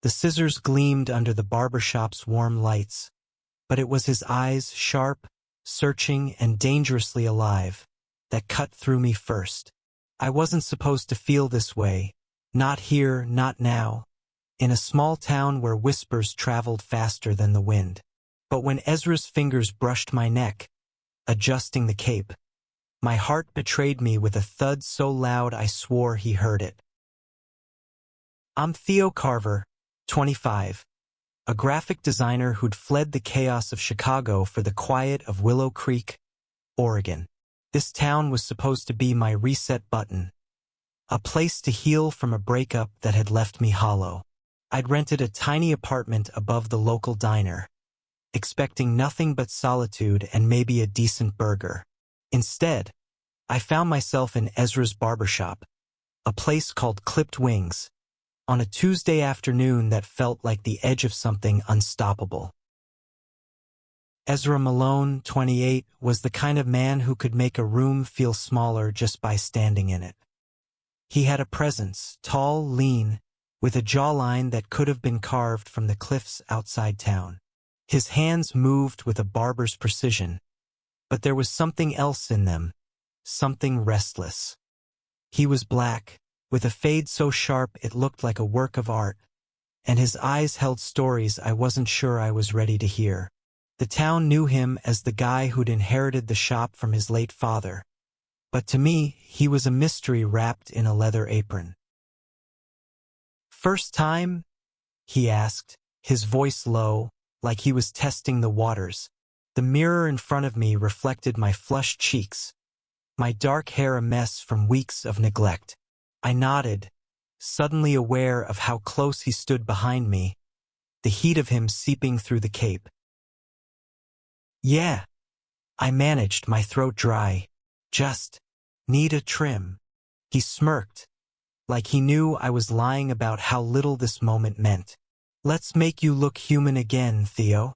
The scissors gleamed under the barber shop's warm lights, but it was his eyes, sharp, searching, and dangerously alive, that cut through me first. I wasn't supposed to feel this way. Not here, not now. In a small town where whispers traveled faster than the wind. But when Ezra's fingers brushed my neck, adjusting the cape, my heart betrayed me with a thud so loud I swore he heard it. I'm Theo Carver, 25, a graphic designer who'd fled the chaos of Chicago for the quiet of Willow Creek, Oregon. This town was supposed to be my reset button, a place to heal from a breakup that had left me hollow. I'd rented a tiny apartment above the local diner, expecting nothing but solitude and maybe a decent burger. Instead, I found myself in Ezra's barbershop, a place called Clipped Wings, on a Tuesday afternoon that felt like the edge of something unstoppable. Ezra Malone, 28, was the kind of man who could make a room feel smaller just by standing in it. He had a presence, tall, lean, with a jawline that could have been carved from the cliffs outside town. His hands moved with a barber's precision, but there was something else in them, something restless. He was black, with a fade so sharp it looked like a work of art, and his eyes held stories I wasn't sure I was ready to hear. The town knew him as the guy who'd inherited the shop from his late father, but to me, he was a mystery wrapped in a leather apron. "First time?" he asked, his voice low, like he was testing the waters. The mirror in front of me reflected my flushed cheeks, my dark hair a mess from weeks of neglect. I nodded, suddenly aware of how close he stood behind me, the heat of him seeping through the cape. "Yeah," I managed, my throat dry. "Just need a trim." He smirked, like he knew I was lying about how little this moment meant. "Let's make you look human again, Theo."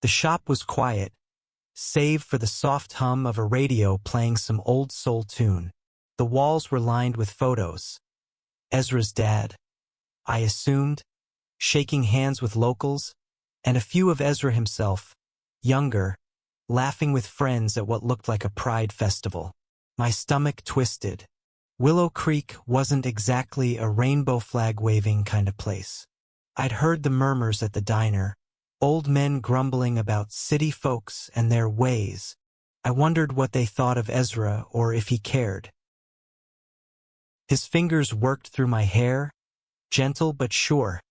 The shop was quiet, save for the soft hum of a radio playing some old soul tune. The walls were lined with photos. Ezra's dad, I assumed, shaking hands with locals, and a few of Ezra himself, younger, laughing with friends at what looked like a pride festival. My stomach twisted. Willow Creek wasn't exactly a rainbow flag waving kind of place. I'd heard the murmurs at the diner, old men grumbling about city folks and their ways. I wondered what they thought of Ezra or if he cared. His fingers worked through my hair, gentle but sure,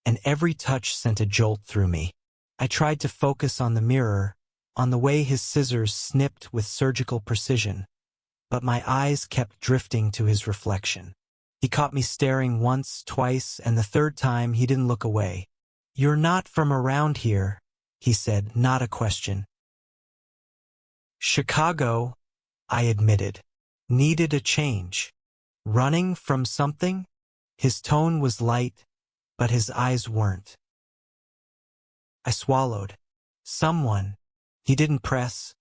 and every touch sent a jolt through me. I tried to focus on the mirror, on the way his scissors snipped with surgical precision, but my eyes kept drifting to his reflection. He caught me staring once, twice, and the third time he didn't look away. "You're not from around here," he said, not a question. "Chicago," I admitted. "Needed a change." "Running from something?" His tone was light, but his eyes weren't. I swallowed. "Someone." He didn't press,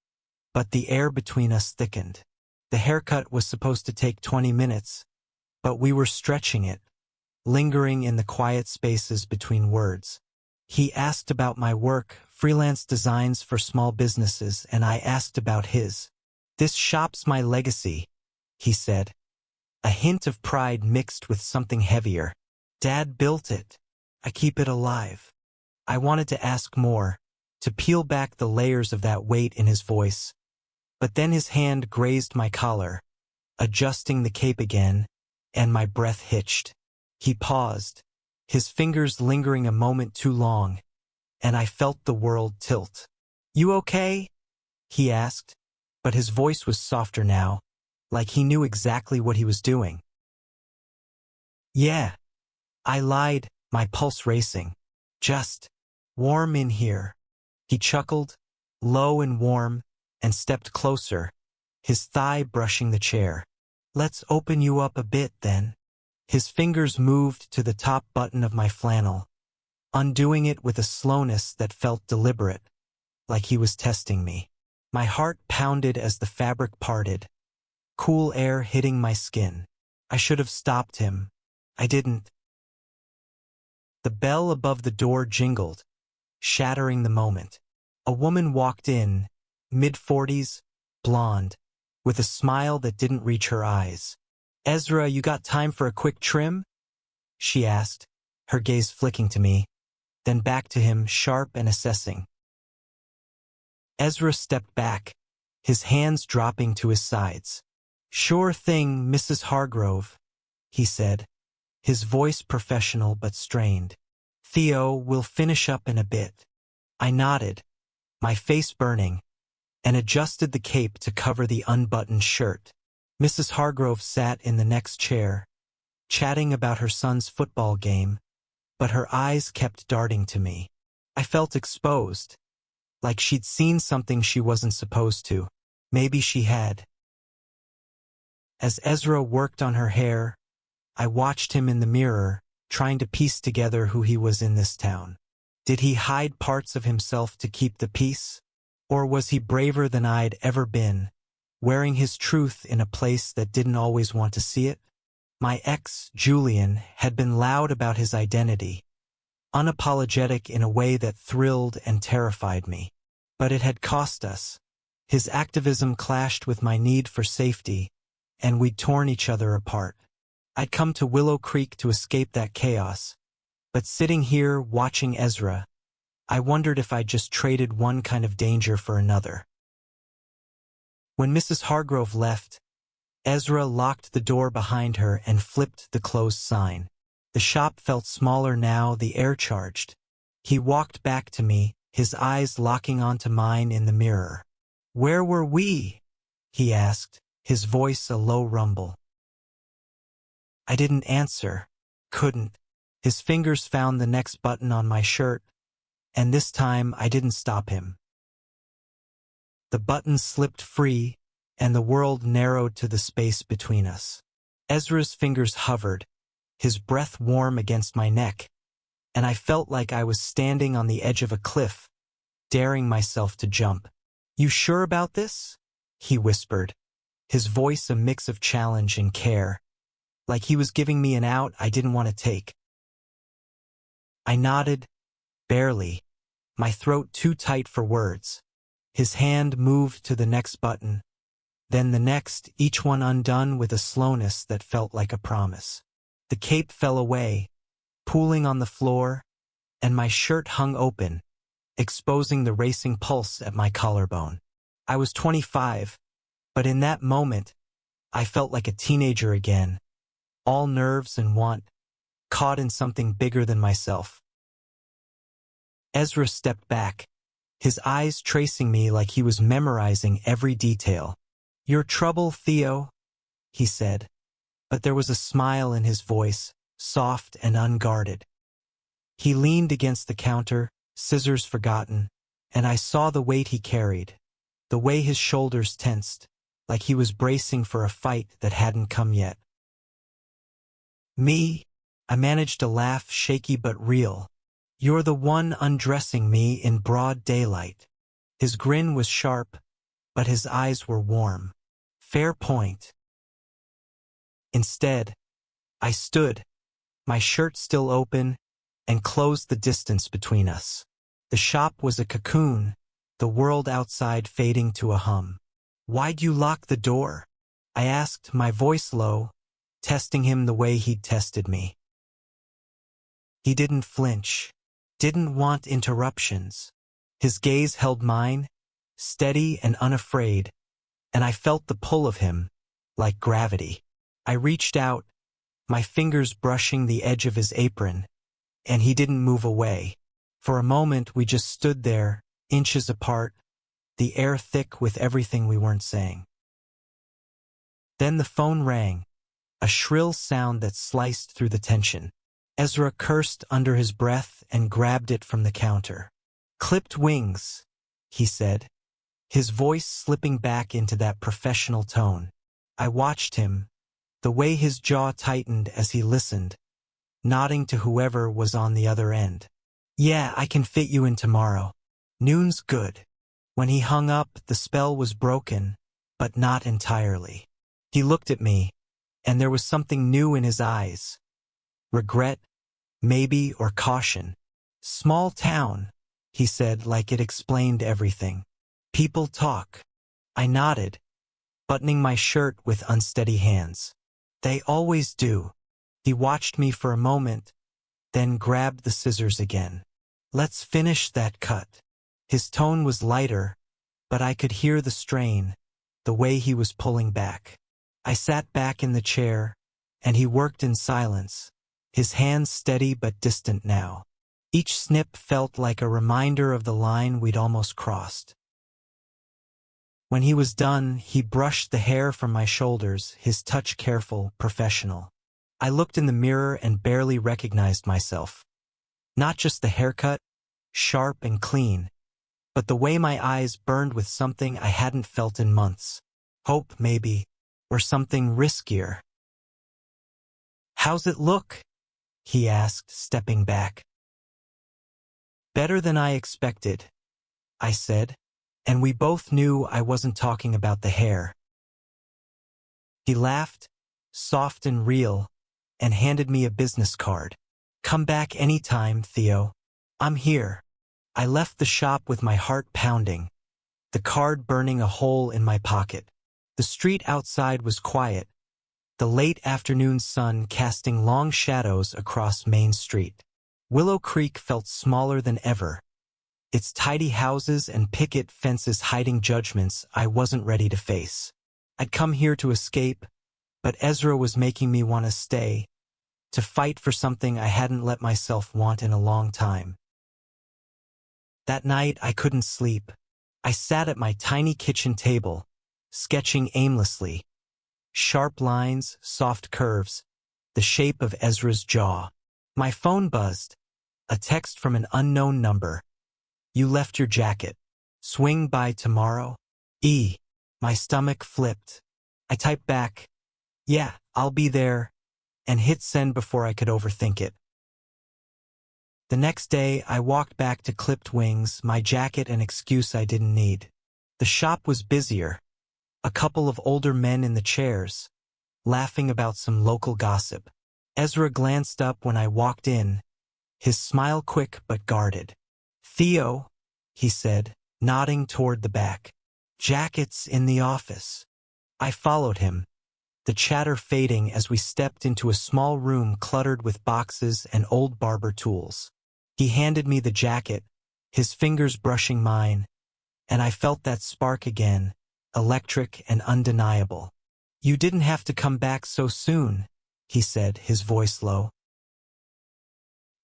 but the air between us thickened. The haircut was supposed to take 20 minutes, but we were stretching it, lingering in the quiet spaces between words. He asked about my work, freelance designs for small businesses, and I asked about his. "This shop's my legacy," he said, a hint of pride mixed with something heavier. "Dad built it. I keep it alive." I wanted to ask more, to peel back the layers of that weight in his voice, but then his hand grazed my collar, adjusting the cape again, and my breath hitched. He paused, his fingers lingering a moment too long, and I felt the world tilt. "You okay?" he asked, but his voice was softer now, like he knew exactly what he was doing. "Yeah," I lied, my pulse racing. "Just warm in here." He chuckled, low and warm, and stepped closer, his thigh brushing the chair. "Let's open you up a bit, then." His fingers moved to the top button of my flannel, undoing it with a slowness that felt deliberate, like he was testing me. My heart pounded as the fabric parted, cool air hitting my skin. I should have stopped him. I didn't. The bell above the door jingled, shattering the moment. A woman walked in, mid-40s, blonde, with a smile that didn't reach her eyes. "Ezra, you got time for a quick trim?" she asked, her gaze flicking to me, then back to him, sharp and assessing. Ezra stepped back, his hands dropping to his sides. "Sure thing, Mrs. Hargrove," he said, his voice professional but strained. "Theo, we'll finish up in a bit." I nodded, my face burning, and adjusted the cape to cover the unbuttoned shirt. Mrs. Hargrove sat in the next chair, chatting about her son's football game, but her eyes kept darting to me. I felt exposed, like she'd seen something she wasn't supposed to. Maybe she had. As Ezra worked on her hair, I watched him in the mirror, trying to piece together who he was in this town. Did he hide parts of himself to keep the peace? Or was he braver than I'd ever been, wearing his truth in a place that didn't always want to see it? My ex, Julian, had been loud about his identity, unapologetic in a way that thrilled and terrified me. But it had cost us. His activism clashed with my need for safety, and we'd torn each other apart. I'd come to Willow Creek to escape that chaos, but sitting here watching Ezra, I wondered if I'd just traded one kind of danger for another. When Mrs. Hargrove left, Ezra locked the door behind her and flipped the closed sign. The shop felt smaller now, the air charged. He walked back to me, his eyes locking onto mine in the mirror. "Where were we?" he asked, his voice a low rumble. I didn't answer, couldn't. His fingers found the next button on my shirt, and this time I didn't stop him. The button slipped free, and the world narrowed to the space between us. Ezra's fingers hovered, his breath warm against my neck, and I felt like I was standing on the edge of a cliff, daring myself to jump. "You sure about this?" he whispered, his voice a mix of challenge and care, like he was giving me an out I didn't want to take. I nodded, barely, my throat too tight for words. His hand moved to the next button, then the next, each one undone with a slowness that felt like a promise. The cape fell away, pooling on the floor, and my shirt hung open, exposing the racing pulse at my collarbone. I was 25, but in that moment, I felt like a teenager again, all nerves and want, caught in something bigger than myself. Ezra stepped back, his eyes tracing me like he was memorizing every detail. "Your trouble, Theo?" he said, but there was a smile in his voice, soft and unguarded. He leaned against the counter, scissors forgotten, and I saw the weight he carried, the way his shoulders tensed, like he was bracing for a fight that hadn't come yet. "Me?" I managed to laugh, shaky but real. "You're the one undressing me in broad daylight." His grin was sharp, but his eyes were warm. "Fair point." Instead, I stood, my shirt still open, and closed the distance between us. The shop was a cocoon, the world outside fading to a hum. "Why'd you lock the door?" I asked, my voice low, testing him the way he'd tested me. He didn't flinch, didn't want interruptions. His gaze held mine, steady and unafraid, and I felt the pull of him, like gravity. I reached out, my fingers brushing the edge of his apron, and he didn't move away. For a moment we just stood there, inches apart, the air thick with everything we weren't saying. Then the phone rang, a shrill sound that sliced through the tension. Ezra cursed under his breath and grabbed it from the counter. "Clipped wings," he said, his voice slipping back into that professional tone. I watched him, the way his jaw tightened as he listened, nodding to whoever was on the other end. "Yeah, I can fit you in tomorrow. Noon's good." When he hung up, the spell was broken, but not entirely. He looked at me, and there was something new in his eyes. Regret, maybe, or caution. Small town, he said like it explained everything. People talk. I nodded, buttoning my shirt with unsteady hands. They always do. He watched me for a moment, then grabbed the scissors again. Let's finish that cut. His tone was lighter, but I could hear the strain, the way he was pulling back. I sat back in the chair, and he worked in silence, his hands steady but distant now. Each snip felt like a reminder of the line we'd almost crossed. When he was done, he brushed the hair from my shoulders, his touch careful, professional. I looked in the mirror and barely recognized myself. Not just the haircut, sharp and clean, but the way my eyes burned with something I hadn't felt in months. Hope, maybe, or something riskier. "How's it look?" he asked, stepping back. "Better than I expected," I said, and we both knew I wasn't talking about the hair. He laughed, soft and real, and handed me a business card. "Come back anytime, Theo. I'm here." I left the shop with my heart pounding, the card burning a hole in my pocket. The street outside was quiet, the late afternoon sun casting long shadows across Main Street. Willow Creek felt smaller than ever, its tidy houses and picket fences hiding judgments I wasn't ready to face. I'd come here to escape, but Ezra was making me want to stay, to fight for something I hadn't let myself want in a long time. That night I couldn't sleep. I sat at my tiny kitchen table, sketching aimlessly. Sharp lines, soft curves, the shape of Ezra's jaw. My phone buzzed. A text from an unknown number. "You left your jacket. Swing by tomorrow?" My stomach flipped. I typed back, "Yeah, I'll be there," and hit send before I could overthink it. The next day, I walked back to Clipped Wings, my jacket an excuse I didn't need. The shop was busier. A couple of older men in the chairs, laughing about some local gossip. Ezra glanced up when I walked in, his smile quick but guarded. "Theo," he said, nodding toward the back. "Jacket's in the office." I followed him, the chatter fading as we stepped into a small room cluttered with boxes and old barber tools. He handed me the jacket, his fingers brushing mine, and I felt that spark again, electric and undeniable. "You didn't have to come back so soon," he said, his voice low.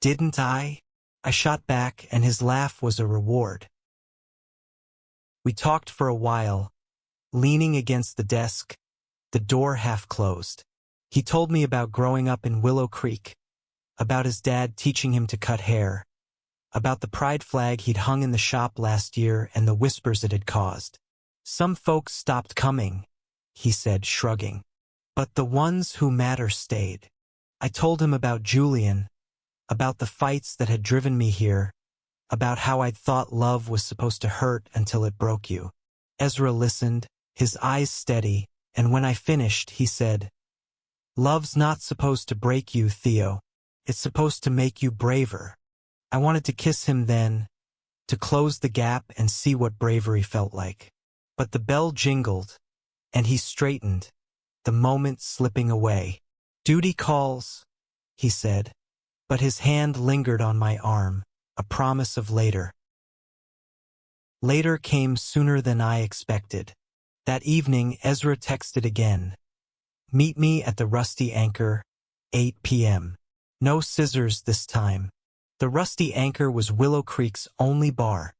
"Didn't I?" I shot back, and his laugh was a reward. We talked for a while, leaning against the desk, the door half closed. He told me about growing up in Willow Creek, about his dad teaching him to cut hair, about the pride flag he'd hung in the shop last year and the whispers it had caused. "Some folks stopped coming," he said, shrugging. "But the ones who matter stayed." I told him about Julian, about the fights that had driven me here, about how I'd thought love was supposed to hurt until it broke you. Ezra listened, his eyes steady, and when I finished, he said, "Love's not supposed to break you, Theo. It's supposed to make you braver." I wanted to kiss him then, to close the gap and see what bravery felt like. But the bell jingled, and he straightened, the moment slipping away. "Duty calls," he said, but his hand lingered on my arm, a promise of later. Later came sooner than I expected. That evening, Ezra texted again. "Meet me at the Rusty Anchor, 8 p.m. No scissors this time." The Rusty Anchor was Willow Creek's only bar.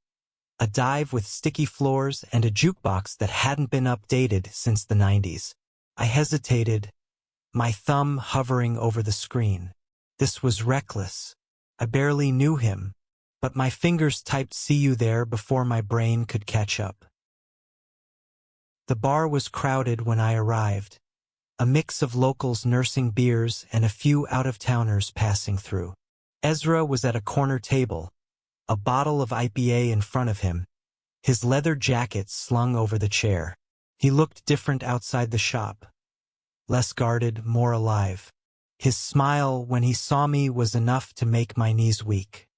A dive with sticky floors and a jukebox that hadn't been updated since the 90s. I hesitated, my thumb hovering over the screen. This was reckless. I barely knew him, but my fingers typed "see you there" before my brain could catch up. The bar was crowded when I arrived, a mix of locals nursing beers and a few out-of-towners passing through. Ezra was at a corner table, a bottle of IPA in front of him, his leather jacket slung over the chair. He looked different outside the shop, less guarded, more alive. His smile when he saw me was enough to make my knees weak.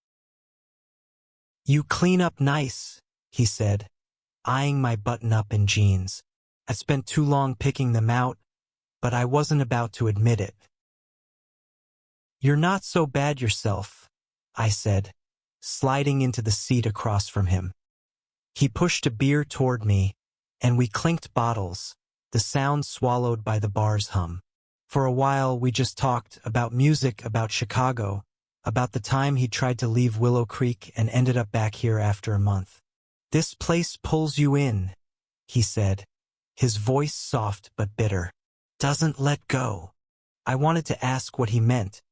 "You clean up nice," he said, eyeing my button-up and jeans. I spent too long picking them out, but I wasn't about to admit it. "You're not so bad yourself," I said, sliding into the seat across from him. He pushed a beer toward me, and we clinked bottles, the sound swallowed by the bar's hum. For a while we just talked about music, about Chicago, about the time he tried to leave Willow Creek and ended up back here after a month. "This place pulls you in," he said, his voice soft but bitter. "Doesn't let go." I wanted to ask what he meant,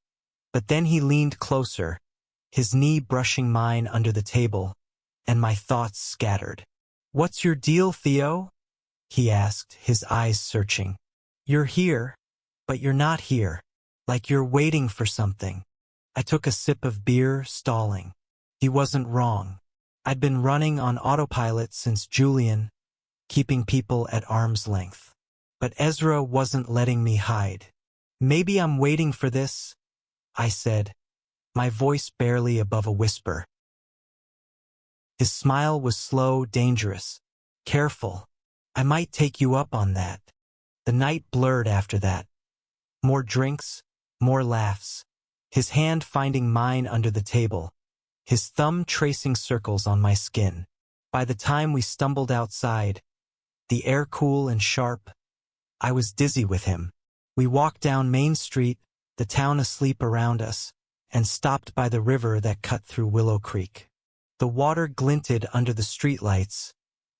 but then he leaned closer, his knee brushing mine under the table, and my thoughts scattered. "What's your deal, Theo?" he asked, his eyes searching. "You're here, but you're not here, like you're waiting for something." I took a sip of beer, stalling. He wasn't wrong. I'd been running on autopilot since Julian, keeping people at arm's length. But Ezra wasn't letting me hide. "Maybe I'm waiting for this," I said, my voice barely above a whisper. His smile was slow, dangerous. "Careful. I might take you up on that." The night blurred after that. More drinks, more laughs. His hand finding mine under the table, his thumb tracing circles on my skin. By the time we stumbled outside, the air cool and sharp, I was dizzy with him. We walked down Main Street, the town asleep around us, and stopped by the river that cut through Willow Creek. The water glinted under the streetlights,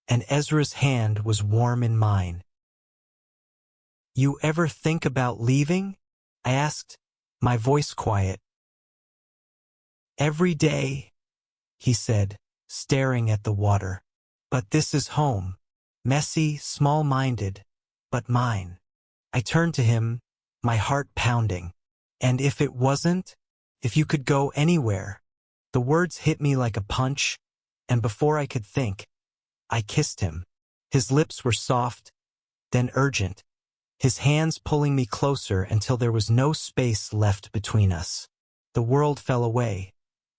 and Ezra's hand was warm in mine. "You ever think about leaving?" I asked, my voice quiet. "Every day," he said, staring at the water. "But this is home. Messy, small-minded, but mine." I turned to him, my heart pounding. "And if it wasn't? If you could go anywhere?" The words hit me like a punch, and before I could think, I kissed him. His lips were soft, then urgent, his hands pulling me closer until there was no space left between us. The world fell away.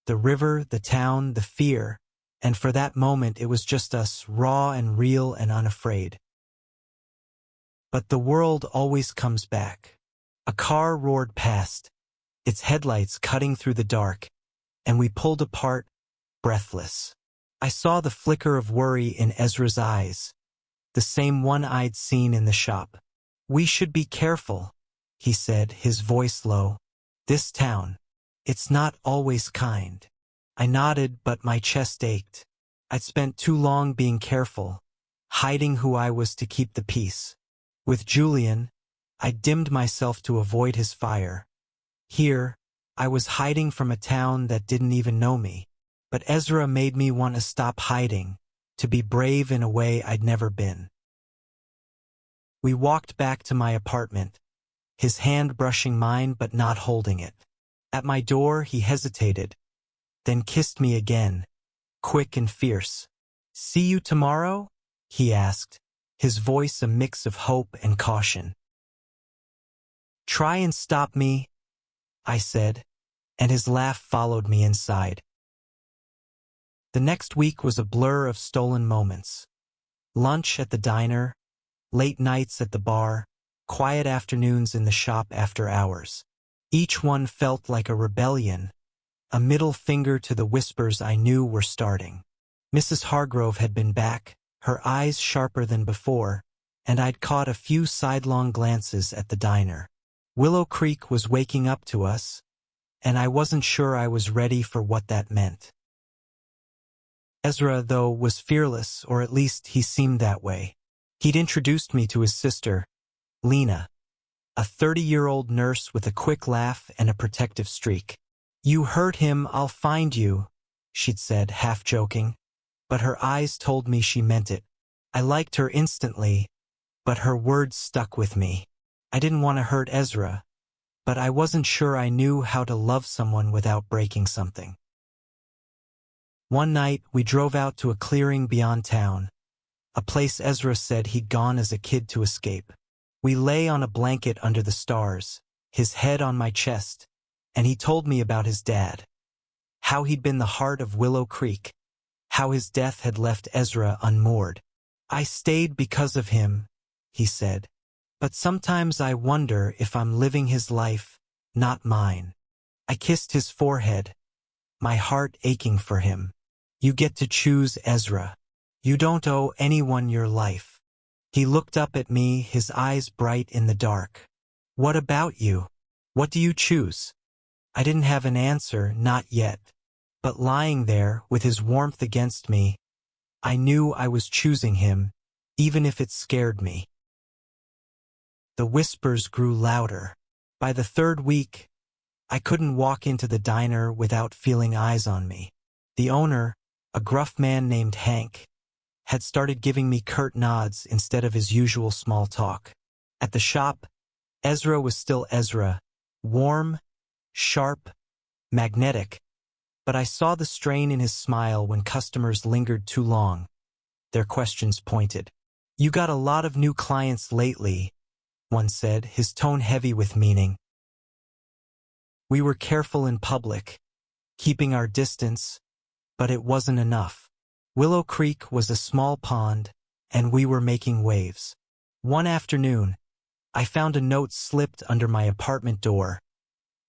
The river, the town, the fear, and for that moment it was just us, raw and real and unafraid. But the world always comes back. A car roared past, its headlights cutting through the dark, and we pulled apart, breathless. I saw the flicker of worry in Ezra's eyes, the same one I'd seen in the shop. "We should be careful," he said, his voice low. "This town, it's not always kind." I nodded, but my chest ached. I'd spent too long being careful, hiding who I was to keep the peace. With Julian, I dimmed myself to avoid his fire. Here, I was hiding from a town that didn't even know me. But Ezra made me want to stop hiding, to be brave in a way I'd never been. We walked back to my apartment, his hand brushing mine but not holding it. At my door, he hesitated, then kissed me again, quick and fierce. "See you tomorrow?" he asked, his voice a mix of hope and caution. "Try and stop me," I said, and his laugh followed me inside. The next week was a blur of stolen moments. Lunch at the diner, late nights at the bar, quiet afternoons in the shop after hours. Each one felt like a rebellion, a middle finger to the whispers I knew were starting. Mrs. Hargrove had been back, her eyes sharper than before, and I'd caught a few sidelong glances at the diner. Willow Creek was waking up to us, and I wasn't sure I was ready for what that meant. Ezra, though, was fearless, or at least he seemed that way. He'd introduced me to his sister, Lena, a 30-year-old nurse with a quick laugh and a protective streak. "You hurt him, I'll find you," she'd said, half joking, but her eyes told me she meant it. I liked her instantly, but her words stuck with me. I didn't want to hurt Ezra, but I wasn't sure I knew how to love someone without breaking something. One night, we drove out to a clearing beyond town, a place Ezra said he'd gone as a kid to escape. We lay on a blanket under the stars, his head on my chest, and he told me about his dad. How he'd been the heart of Willow Creek. How his death had left Ezra unmoored. I stayed because of him, he said. But sometimes I wonder if I'm living his life, not mine. I kissed his forehead, my heart aching for him. You get to choose, Ezra. You don't owe anyone your life. He looked up at me, his eyes bright in the dark. What about you? What do you choose? I didn't have an answer, not yet. But lying there, with his warmth against me, I knew I was choosing him, even if it scared me. The whispers grew louder. By the third week, I couldn't walk into the diner without feeling eyes on me. The owner, a gruff man named Hank, had started giving me curt nods instead of his usual small talk. At the shop, Ezra was still Ezra, warm, sharp, magnetic, but I saw the strain in his smile when customers lingered too long. Their questions pointed. You got a lot of new clients lately, one said, his tone heavy with meaning. We were careful in public, keeping our distance, but it wasn't enough. Willow Creek was a small pond, and we were making waves. One afternoon, I found a note slipped under my apartment door.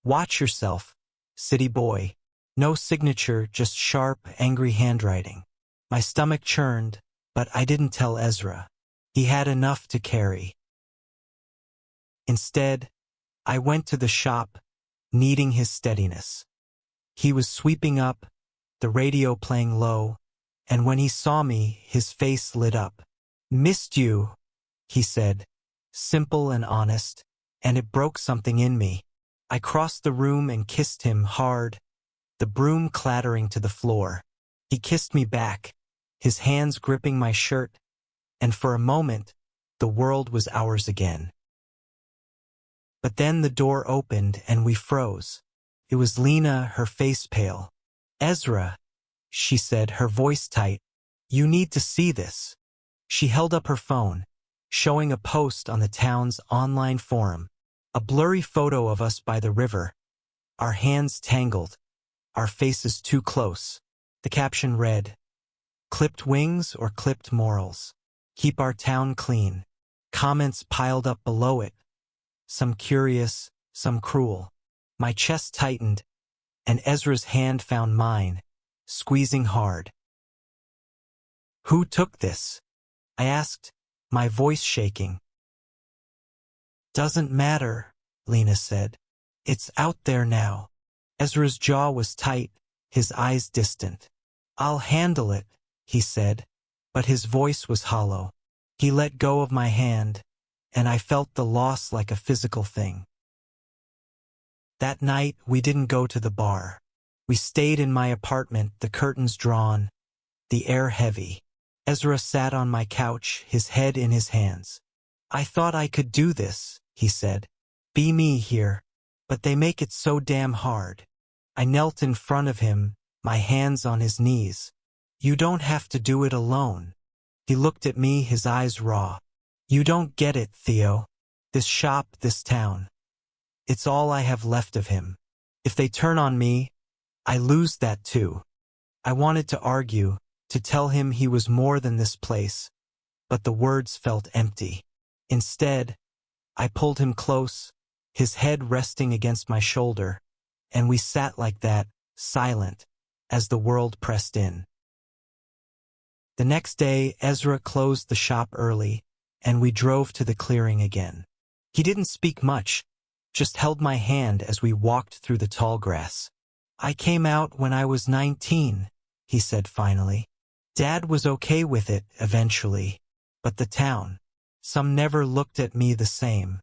Watch yourself, city boy. No signature, just sharp, angry handwriting. My stomach churned, but I didn't tell Ezra. He had enough to carry. Instead, I went to the shop, needing his steadiness. He was sweeping up, the radio playing low, and when he saw me, his face lit up. Missed you, he said, simple and honest, and it broke something in me. I crossed the room and kissed him hard, the broom clattering to the floor. He kissed me back, his hands gripping my shirt, and for a moment, the world was ours again. But then the door opened and we froze. It was Lena, her face pale. Ezra, she said, her voice tight, you need to see this. She held up her phone, showing a post on the town's online forum, a blurry photo of us by the river, our hands tangled, our faces too close. The caption read, clipped wings or clipped morals. Keep our town clean. Comments piled up below it, some curious, some cruel. My chest tightened, and Ezra's hand found mine, squeezing hard. Who took this? I asked, my voice shaking. Doesn't matter, Lena said. It's out there now. Ezra's jaw was tight, his eyes distant. I'll handle it, he said, but his voice was hollow. He let go of my hand, and I felt the loss like a physical thing. That night, we didn't go to the bar. We stayed in my apartment, the curtains drawn, the air heavy. Ezra sat on my couch, his head in his hands. I thought I could do this, he said. Be me here, but they make it so damn hard. I knelt in front of him, my hands on his knees. You don't have to do it alone. He looked at me, his eyes raw. You don't get it, Theo. This shop, this town. It's all I have left of him. If they turn on me, I lose that too. I wanted to argue, to tell him he was more than this place, but the words felt empty. Instead, I pulled him close, his head resting against my shoulder, and we sat like that, silent, as the world pressed in. The next day, Ezra closed the shop early, and we drove to the clearing again. He didn't speak much, just held my hand as we walked through the tall grass. I came out when I was 19, he said finally. Dad was okay with it, eventually, but the town, some never looked at me the same.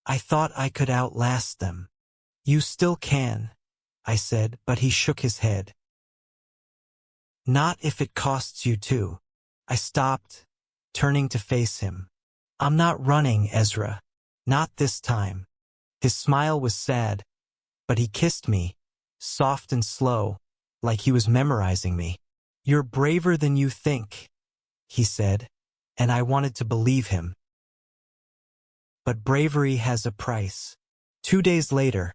I thought I could outlast them. You still can, I said, but he shook his head. Not if it costs you to. I stopped, turning to face him. I'm not running, Ezra. Not this time. His smile was sad, but he kissed me, soft and slow, like he was memorizing me. You're braver than you think, he said, and I wanted to believe him. But bravery has a price. 2 days later,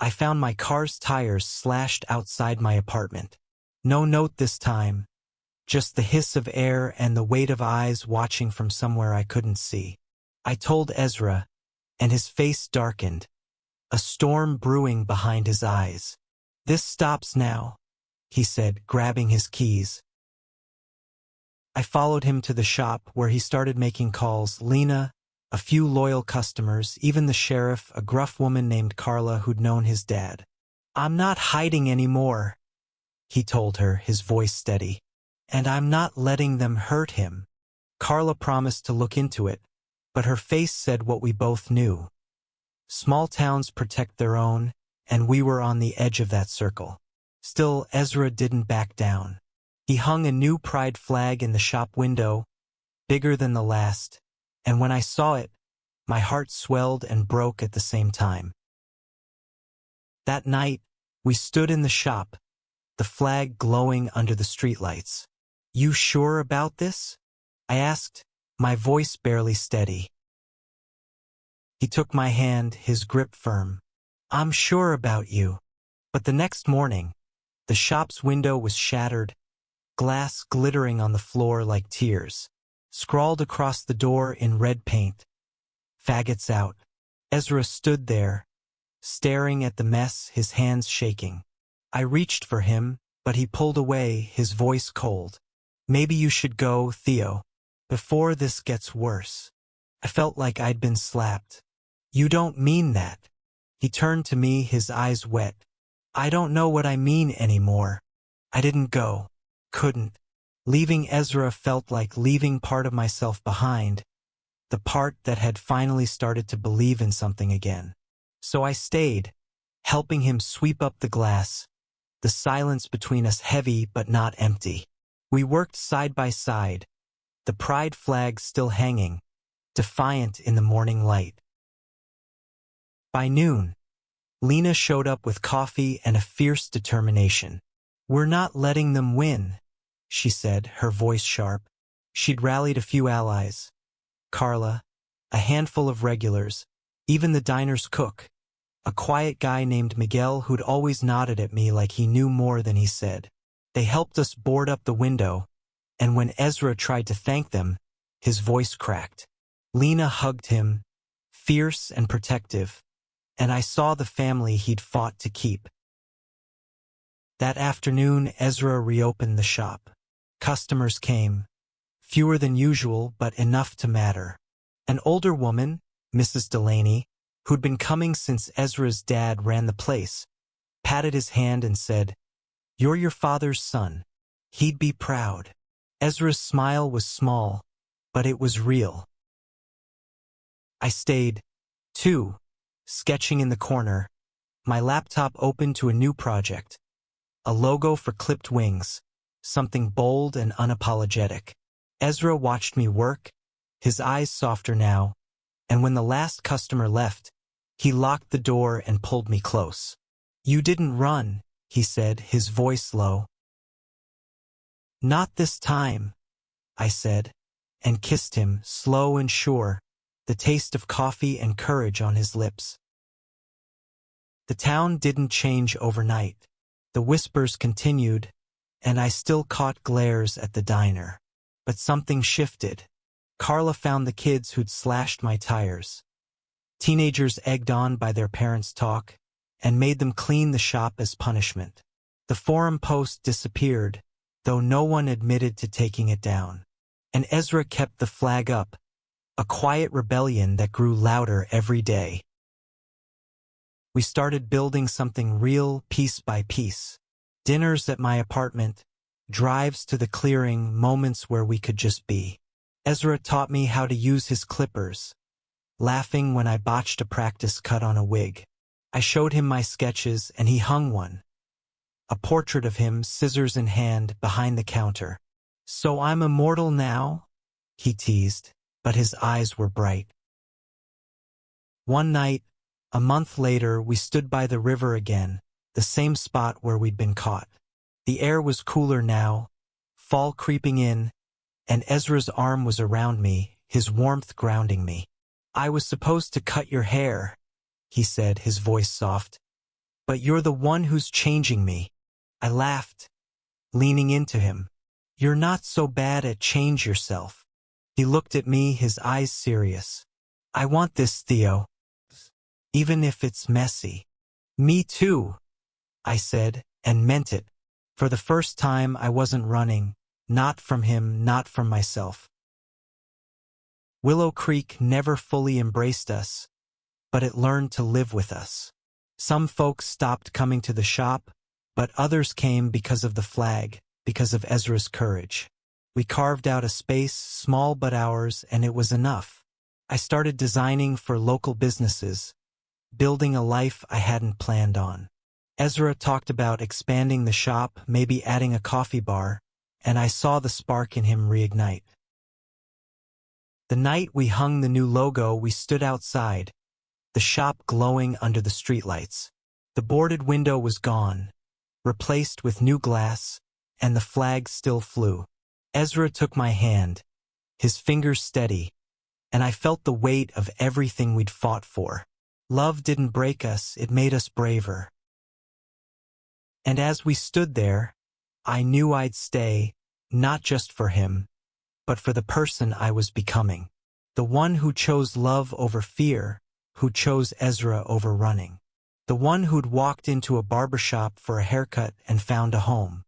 I found my car's tires slashed outside my apartment. No note this time, just the hiss of air and the weight of eyes watching from somewhere I couldn't see. I told Ezra, and his face darkened, a storm brewing behind his eyes. "This stops now," he said, grabbing his keys. I followed him to the shop where he started making calls. Lena, a few loyal customers, even the sheriff, a gruff woman named Carla who'd known his dad. "I'm not hiding anymore," he told her, his voice steady. "And I'm not letting them hurt him." Carla promised to look into it, but her face said what we both knew. Small towns protect their own, and we were on the edge of that circle. Still, Ezra didn't back down. He hung a new pride flag in the shop window, bigger than the last, and when I saw it, my heart swelled and broke at the same time. That night, we stood in the shop, the flag glowing under the streetlights. "You sure about this?" I asked, my voice barely steady. He took my hand, his grip firm. "I'm sure about you." But the next morning, the shop's window was shattered, glass glittering on the floor like tears. Scrawled across the door in red paint, "Faggots out." Ezra stood there, staring at the mess, his hands shaking. I reached for him, but he pulled away, his voice cold. "Maybe you should go, Theo, before this gets worse." I felt like I'd been slapped. "You don't mean that." He turned to me, his eyes wet. "I don't know what I mean anymore." I didn't go. Couldn't. Leaving Ezra felt like leaving part of myself behind, the part that had finally started to believe in something again. So I stayed, helping him sweep up the glass, the silence between us heavy but not empty. We worked side by side, the pride flag still hanging, defiant in the morning light. By noon, Lena showed up with coffee and a fierce determination. "We're not letting them win," she said, her voice sharp. She'd rallied a few allies. Carla, a handful of regulars, even the diner's cook, a quiet guy named Miguel who'd always nodded at me like he knew more than he said. They helped us board up the window, and when Ezra tried to thank them, his voice cracked. Lena hugged him, fierce and protective, and I saw the family he'd fought to keep. That afternoon, Ezra reopened the shop. Customers came, fewer than usual, but enough to matter. An older woman, Mrs. Delaney, who'd been coming since Ezra's dad ran the place, patted his hand and said, "You're your father's son. He'd be proud." Ezra's smile was small, but it was real. I stayed, too, sketching in the corner, my laptop open to a new project. A logo for clipped wings, something bold and unapologetic. Ezra watched me work, his eyes softer now, and when the last customer left, he locked the door and pulled me close. "You didn't run," he said, his voice low. "Not this time," I said, and kissed him, slow and sure, the taste of coffee and courage on his lips. The town didn't change overnight. The whispers continued, and I still caught glares at the diner. But something shifted. Carla found the kids who'd slashed my tires. Teenagers egged on by their parents' talk, and made them clean the shop as punishment. The forum post disappeared, though no one admitted to taking it down. And Ezra kept the flag up, a quiet rebellion that grew louder every day. We started building something real piece by piece. Dinners at my apartment, drives to the clearing, moments where we could just be. Ezra taught me how to use his clippers, laughing when I botched a practice cut on a wig. I showed him my sketches and he hung one. A portrait of him, scissors in hand, behind the counter. "So I'm immortal now?" he teased, but his eyes were bright. One night, a month later, we stood by the river again, the same spot where we'd been caught. The air was cooler now, fall creeping in, and Ezra's arm was around me, his warmth grounding me. "I was supposed to cut your hair," he said, his voice soft. But you're the one who's changing me. I laughed, leaning into him. You're not so bad at change yourself. He looked at me, his eyes serious. I want this, Theo. Even if it's messy. Me too, I said, and meant it. For the first time, I wasn't running, not from him, not from myself. Willow Creek never fully embraced us, but it learned to live with us. Some folks stopped coming to the shop, but others came because of the flag, because of Ezra's courage. We carved out a space, small but ours, and it was enough. I started designing for local businesses, building a life I hadn't planned on. Ezra talked about expanding the shop, maybe adding a coffee bar, and I saw the spark in him reignite. The night we hung the new logo, we stood outside, the shop glowing under the streetlights. The boarded window was gone, replaced with new glass, and the flag still flew. Ezra took my hand, his fingers steady, and I felt the weight of everything we'd fought for. Love didn't break us, it made us braver. And as we stood there, I knew I'd stay, not just for him, but for the person I was becoming. The one who chose love over fear, who chose Ezra over running. The one who'd walked into a barbershop for a haircut and found a home.